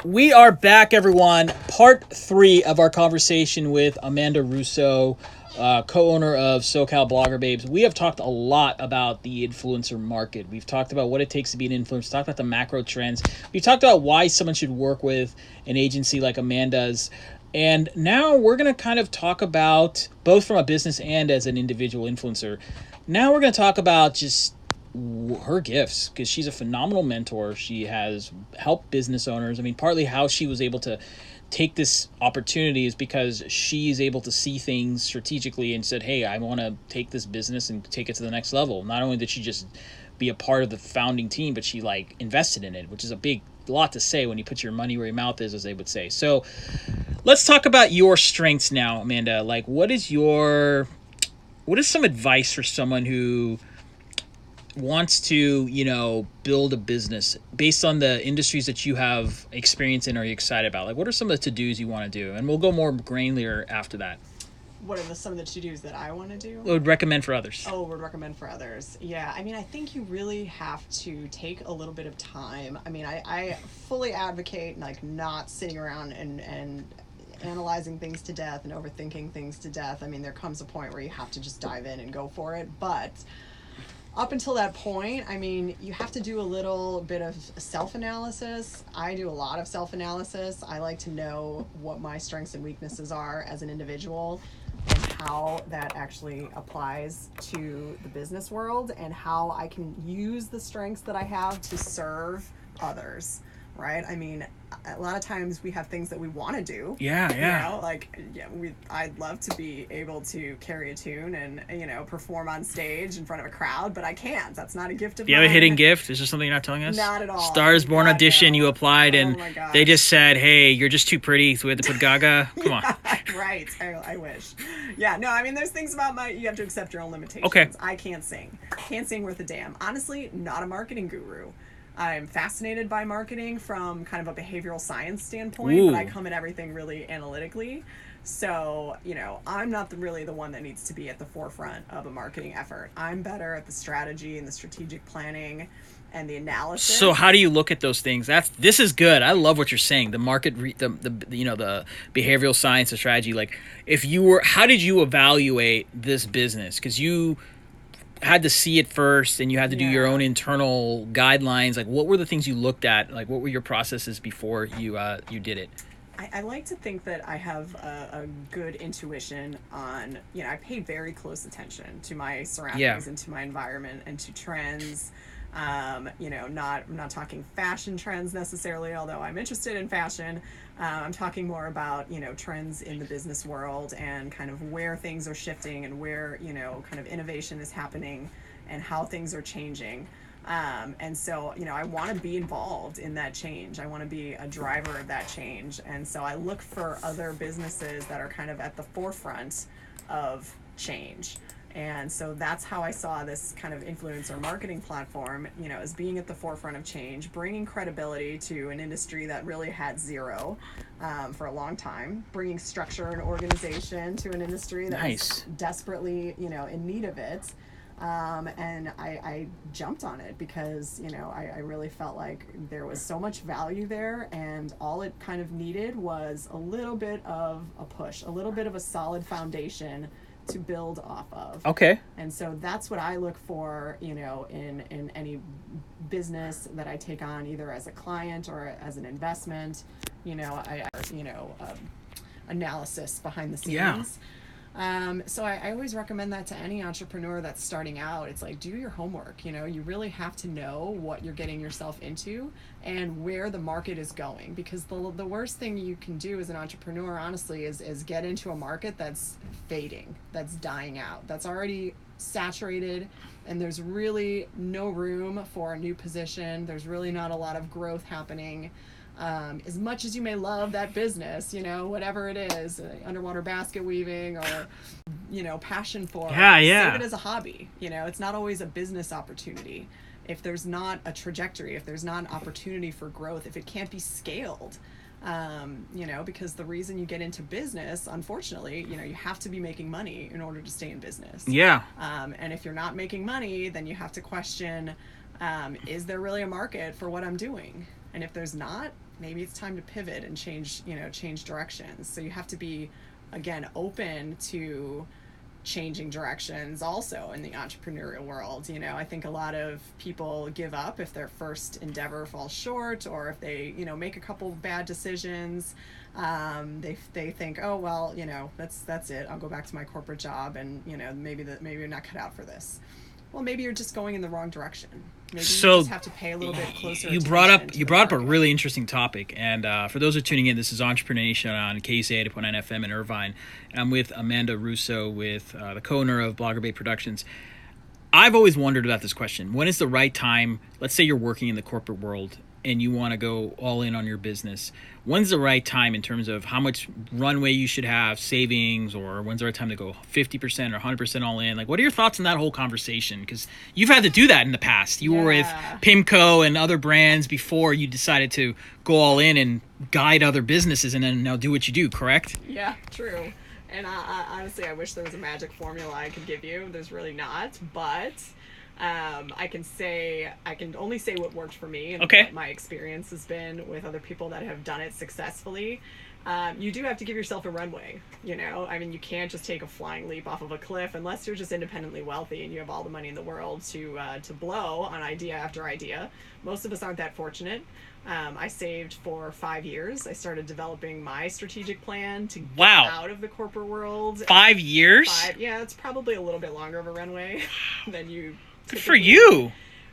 We are back, everyone. Part 3 of our conversation with Amanda Russo, co-owner of SoCal Blogger Babes. We have talked a lot about the influencer market. We've talked about what it takes to be an influencer, talked about the macro trends. We've talked about why someone should work with an agency like Amanda's. And now we're going to kind of talk about, both from a business and as an individual influencer, now we're going to talk about just her gifts, because she's a phenomenal mentor. She has helped business owners. I mean, partly how she was able to take this opportunity is because she's able to see things strategically and said, hey, I want to take this business and take it to the next level. Not only did she just be a part of the founding team, but she like invested in it, which is a lot to say when you put your money where your mouth is, as they would say. So let's talk about your strengths now, Amanda. Like, what is some advice for someone who wants to, build a business based on the industries that you have experience in or you're excited about? Like, what are some of the to-dos you want to do? And we'll go more granular after that. What are some of the to-dos that I want to do? Would recommend for others. Would recommend for others. Yeah, I mean, I think you really have to take a little bit of time. I mean, I fully advocate, like, not sitting around and analyzing things to death and overthinking things to death. I mean, there comes a point where you have to just dive in and go for it. But up until that point, I mean, you have to do a little bit of self-analysis. I do a lot of self-analysis. I like to know what my strengths and weaknesses are as an individual and how that actually applies to the business world and how I can use the strengths that I have to serve others, right? I mean, a lot of times we have things that we want to do. Yeah. I'd love to be able to carry a tune and, perform on stage in front of a crowd, but I can't. That's not a gift of mine. You have a hidden gift? Is there something you're not telling us? Not at all. Stars Born audition, you applied, and my they just said, hey, you're just too pretty, so we had to put Gaga. Come on. Right. I wish. Yeah, no, I mean, there's things about you have to accept your own limitations. Okay. I can't sing. Can't sing worth a damn. Honestly, not a marketing guru. I'm fascinated by marketing from kind of a behavioral science standpoint, but I come at everything really analytically. So, I'm not really the one that needs to be at the forefront of a marketing effort. I'm better at the strategy and the strategic planning and the analysis. So how do you look at those things? This is good. I love what you're saying. The market, the behavioral science, the strategy. Like, how did you evaluate this business? Because you had to see it first and you had to do your own internal guidelines. Like, what were the things you looked at? Like, what were your processes before you did it? I like to think that I have a good intuition on, I pay very close attention to my surroundings and to my environment and to trends. I'm not talking fashion trends necessarily, although I'm interested in fashion. I'm talking more about, trends in the business world and kind of where things are shifting and where, kind of innovation is happening and how things are changing. And so, I want to be involved in that change. I want to be a driver of that change. And so I look for other businesses that are kind of at the forefront of change. And so that's how I saw this kind of influencer marketing platform, as being at the forefront of change, bringing credibility to an industry that really had zero for a long time, bringing structure and organization to an industry that was desperately, in need of it. And I jumped on it because, I really felt like there was so much value there, and all it kind of needed was a little bit of a push, a little bit of a solid foundation to build off of. Okay. And so that's what I look for, in any business that I take on, either as a client or as an investment. Analysis behind the scenes. Yeah. So I always recommend that to any entrepreneur that's starting out. It's like, do your homework. You really have to know what you're getting yourself into and where the market is going, because the worst thing you can do as an entrepreneur, honestly, is get into a market that's fading, that's dying out, that's already saturated, and there's really no room for a new position. There's really not a lot of growth happening. As much as you may love that business, whatever it is, underwater basket weaving or, passion for it, save it as a hobby. It's not always a business opportunity. If there's not a trajectory, if there's not an opportunity for growth, if it can't be scaled, because the reason you get into business, unfortunately, you have to be making money in order to stay in business. Yeah. And if you're not making money, then you have to question, is there really a market for what I'm doing? And if there's not, maybe it's time to pivot and change directions. So you have to be, again, open to changing directions also in the entrepreneurial world. I think a lot of people give up if their first endeavor falls short, or if they make a couple bad decisions. They think, oh well, that's it, I'll go back to my corporate job, and maybe you're not cut out for this. Well, maybe you're just going in the wrong direction. Maybe you just have to pay a little bit closer attention. You brought up a really interesting topic, and for those who are tuning in, this is Entrepreneur Nation on KC 80.9 FM in Irvine. And I'm with Amanda Russo, with the co-owner of Blogger Babe Productions. I've always wondered about this question. When is the right time? Let's say you're working in the corporate world and you want to go all in on your business. When's the right time in terms of how much runway you should have, savings, or when's the right time to go 50% or 100% all in? Like, what are your thoughts on that whole conversation? Because you've had to do that in the past. You were with Pimco and other brands before you decided to go all in and guide other businesses and then now do what you do, correct? Yeah, true. And honestly, I wish there was a magic formula I could give you. There's really not, but I can only say what worked for me and what my experience has been with other people that have done it successfully. You do have to give yourself a runway. You can't just take a flying leap off of a cliff unless you're just independently wealthy and you have all the money in the world to blow on idea after idea. Most of us aren't that fortunate. I saved for 5 years. I started developing my strategic plan to get out of the corporate world. 5 years? Yeah, it's probably a little bit longer of a runway than you. Good for you.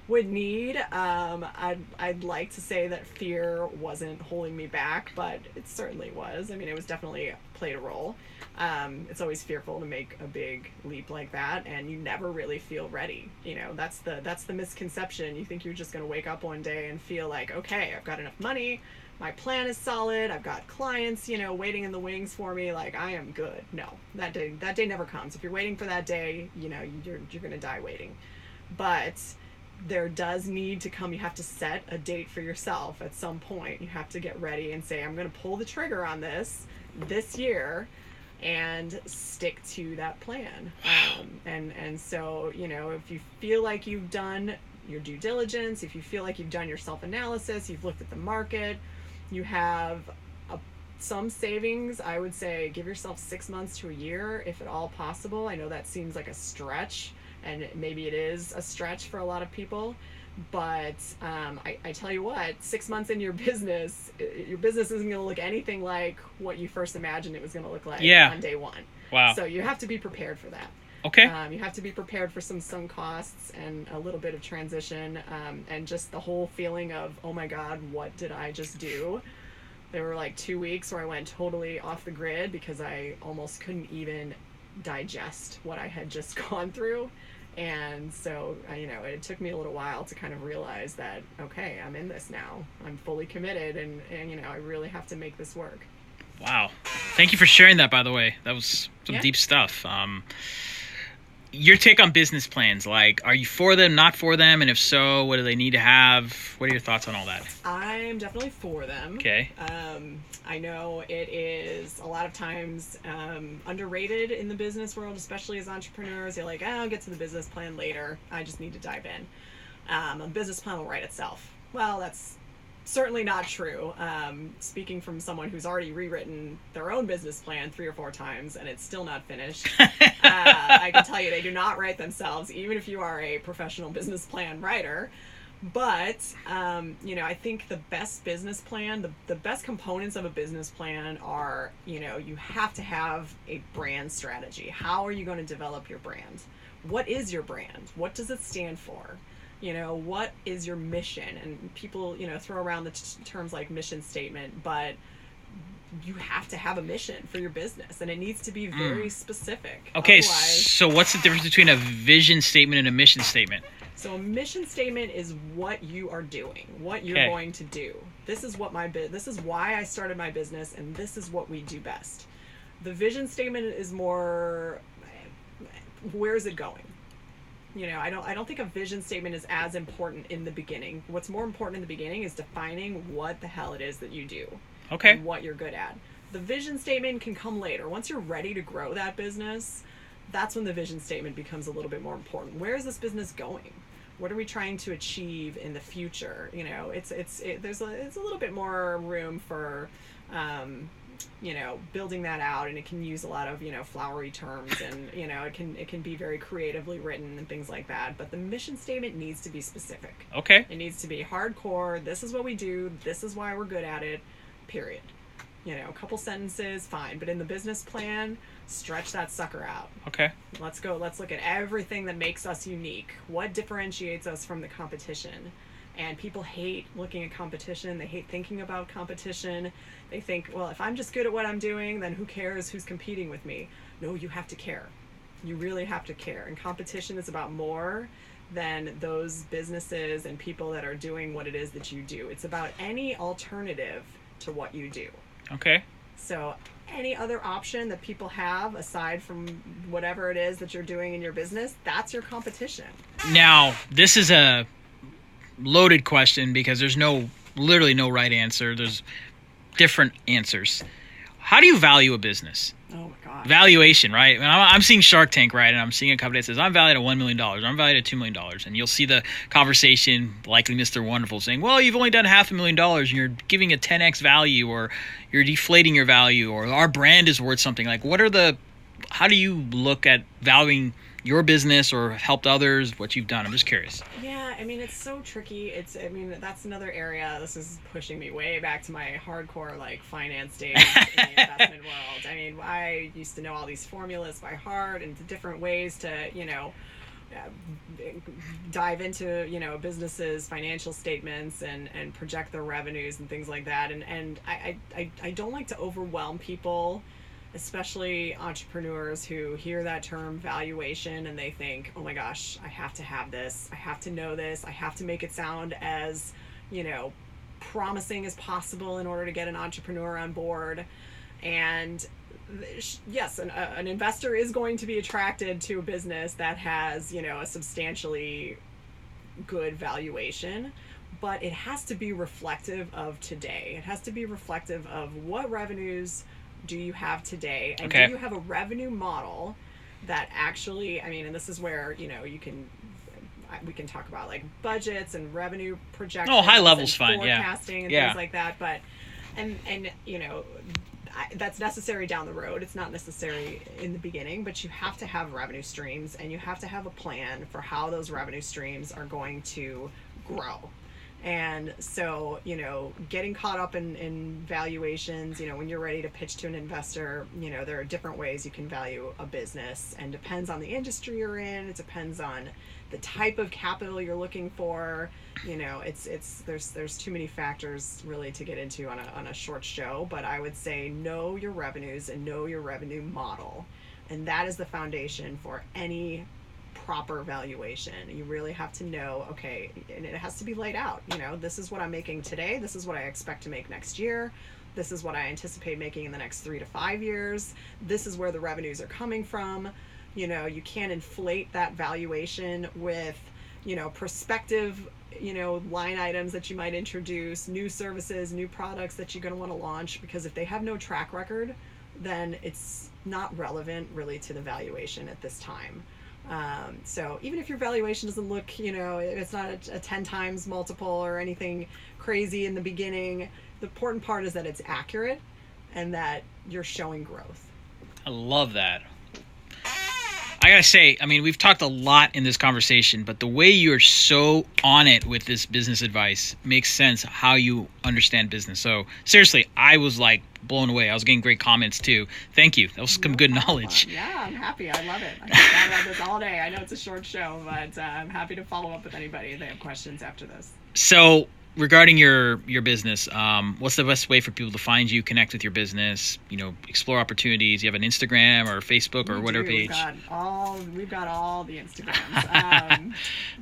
Would need. I'd like to say that fear wasn't holding me back, but it certainly was. It was definitely played a role. It's always fearful to make a big leap like that, and you never really feel ready. That's the misconception. You think you're just going to wake up one day and feel like, okay, I've got enough money, my plan is solid, I've got clients, waiting in the wings for me, like I am good. No, that day never comes. If you're waiting for that day, you're going to die waiting. But there does need to come, you have to set a date for yourself at some point. You have to get ready and say, I'm going to pull the trigger on this year and stick to that plan. And so, if you feel like you've done your due diligence, if you feel like you've done your self-analysis, you've looked at the market, you have some savings, I would say give yourself 6 months to a year, if at all possible. I know that seems like a stretch, and maybe it is a stretch for a lot of people, but I tell you what, 6 months into your business isn't going to look anything like what you first imagined it was going to look like on day one. Wow. So you have to be prepared for that. Okay. You have to be prepared for some costs and a little bit of transition, and just the whole feeling of, oh my God, what did I just do? There were like 2 weeks where I went totally off the grid because I almost couldn't even digest what I had just gone through. And so, it took me a little while to kind of realize that, okay, I'm in this now. I'm fully committed, and I really have to make this work. Wow. Thank you for sharing that, by the way. That was some deep stuff. Your take on business plans, like, are you for them, not for them? And if so, what do they need to have? What are your thoughts on all that? I'm definitely for them. Okay. I know it is a lot of times underrated in the business world, especially as entrepreneurs. You're like, I'll get to the business plan later. I just need to dive in. A business plan will write itself. Well, that's certainly not true. Speaking from someone who's already rewritten their own business plan 3 or 4 times and it's still not finished, I can tell you they do not write themselves, even if you are a professional business plan writer. But, I think the best business plan, the best components of a business plan are, you have to have a brand strategy. How are you going to develop your brand? What is your brand? What does it stand for? What is your mission? And people, throw around the terms like mission statement, but you have to have a mission for your business, and it needs to be very specific. Okay, Otherwise, so what's the difference between a vision statement and a mission statement? So a mission statement is what you are doing, what you're going to do. This is what this is why I started my business, and this is what we do best. The vision statement is more, where is it going? I don't think a vision statement is as important in the beginning. What's more important in the beginning is defining what the hell it is that you do. Okay. And what you're good at. The vision statement can come later. Once you're ready to grow that business, that's when the vision statement becomes a little bit more important. Where is this business going? What are we trying to achieve in the future? You know, it's a little bit more room for you know, building that out, and it can use a lot of, you know, flowery terms, and, you know, it can be very creatively written and things like that. But the mission statement needs to be specific. Okay. It needs to be hardcore. This is what we do. This is why we're good at it. Period. You know, a couple sentences, fine. But in the business plan, stretch that sucker out. Okay. Let's go. Let's look at everything that makes us unique. What differentiates us from the competition? And people hate looking at competition. They hate thinking about competition. They think, well, if I'm just good at what I'm doing, then who cares who's competing with me? No, you have to care. You really have to care. And competition is about more than those businesses and people that are doing what it is that you do. It's about any alternative to what you do. Okay. So any other option that people have aside from whatever it is that you're doing in your business, that's your competition. Now, this is a loaded question because there's literally no right answer. There's different answers. How do you value a business? Oh my God. Valuation, right? I'm seeing Shark Tank, right? And I'm seeing a company that says, I'm valued at $1 million. I'm valued at $2 million. And you'll see the conversation, likely Mr. Wonderful, saying, well, you've only done $500,000 and you're giving a 10x value, or you're deflating your value, or our brand is worth something. Like, how do you look at valuing your business or helped others, what you've done? I'm just curious. Yeah, I mean, it's so tricky. That's another area. This is pushing me way back to my hardcore, like, finance days in the investment world. I mean, I used to know all these formulas by heart and the different ways to, you know, dive into, you know, businesses' financial statements and project their revenues and things like that. And I don't like to overwhelm people, especially entrepreneurs who hear that term valuation and they think, oh my gosh, I have to have this. I have to know this. I have to make it sound as, you know, promising as possible in order to get an entrepreneur on board. And yes, an investor is going to be attracted to a business that has, you know, a substantially good valuation, but it has to be reflective of today. It has to be reflective of what revenues do you have today, and do you have a revenue model that actually, I mean, and this is where, you know, we can talk about like budgets and revenue projections. Oh, high level's fine, forecasting and things like that, but and you know, that's necessary down the road. It's not necessary in the beginning, but you have to have revenue streams, and you have to have a plan for how those revenue streams are going to grow. And so, you know, getting caught up in valuations, you know, when you're ready to pitch to an investor, you know, there are different ways you can value a business, and depends on the industry you're in. It depends on the type of capital you're looking for. You know, there's too many factors really to get into on a short show, but I would say know your revenues and know your revenue model. And that is the foundation for any proper valuation. You really have to know, okay, and it has to be laid out. You know, this is what I'm making today. This is what I expect to make next year. This is what I anticipate making in the next 3 to 5 years. This is where the revenues are coming from. You know, you can't inflate that valuation with, you know, prospective, you know, line items that you might introduce, new services, new products that you're going to want to launch, because if they have no track record, then it's not relevant really to the valuation at this time. So even if your valuation doesn't look, you know, it's not a 10 times multiple or anything crazy in the beginning, the important part is that it's accurate and that you're showing growth. I love that. I gotta say, I mean, we've talked a lot in this conversation, but the way you're so on it with this business advice makes sense how you understand business. So seriously, I was like blown away. I was getting great comments too. Thank you. That was some good knowledge. Yeah, I'm happy. I love it. I can chat about this all day. I know it's a short show, but I'm happy to follow up with anybody if they have questions after this. So regarding your business, what's the best way for people to find you, connect with your business, you know, explore opportunities? You have an Instagram or Facebook or whatever page? We've got all the Instagrams.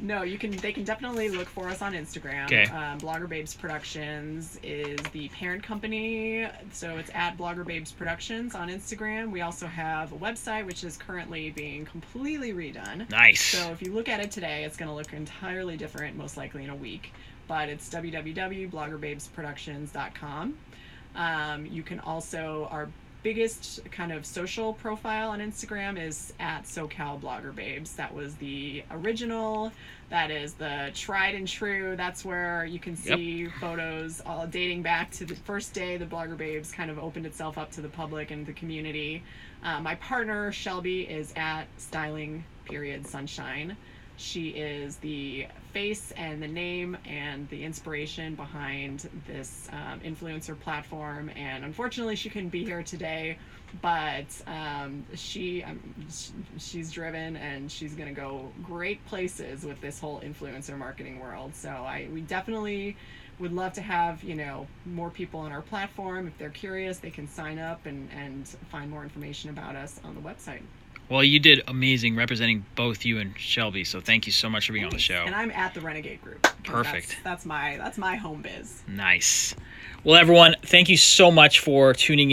No, they can definitely look for us on Instagram. Okay. Blogger Babes Productions is the parent company, so it's at Blogger Babes Productions on Instagram. We also have a website which is currently being completely redone. Nice. So if you look at it today, it's going to look entirely different, most likely in a week. But it's www.bloggerbabesproductions.com. You can also, our biggest kind of social profile on Instagram is at SoCal Blogger Babes. That was the original. That is the tried and true. That's where you can see photos all dating back to the first day the Blogger Babes kind of opened itself up to the public and the community. My partner, Shelby, is at styling.sunshine. She is the face and the name and the inspiration behind this influencer platform. And unfortunately, she couldn't be here today, but she's driven and she's going to go great places with this whole influencer marketing world. So we definitely would love to have, more people on our platform. If they're curious, they can sign up and find more information about us on the website. Well, you did amazing representing both you and Shelby, so thank you so much for being on the show. And I'm at the Renegade Group. Perfect. That's my home biz. Nice. Well, everyone, thank you so much for tuning in.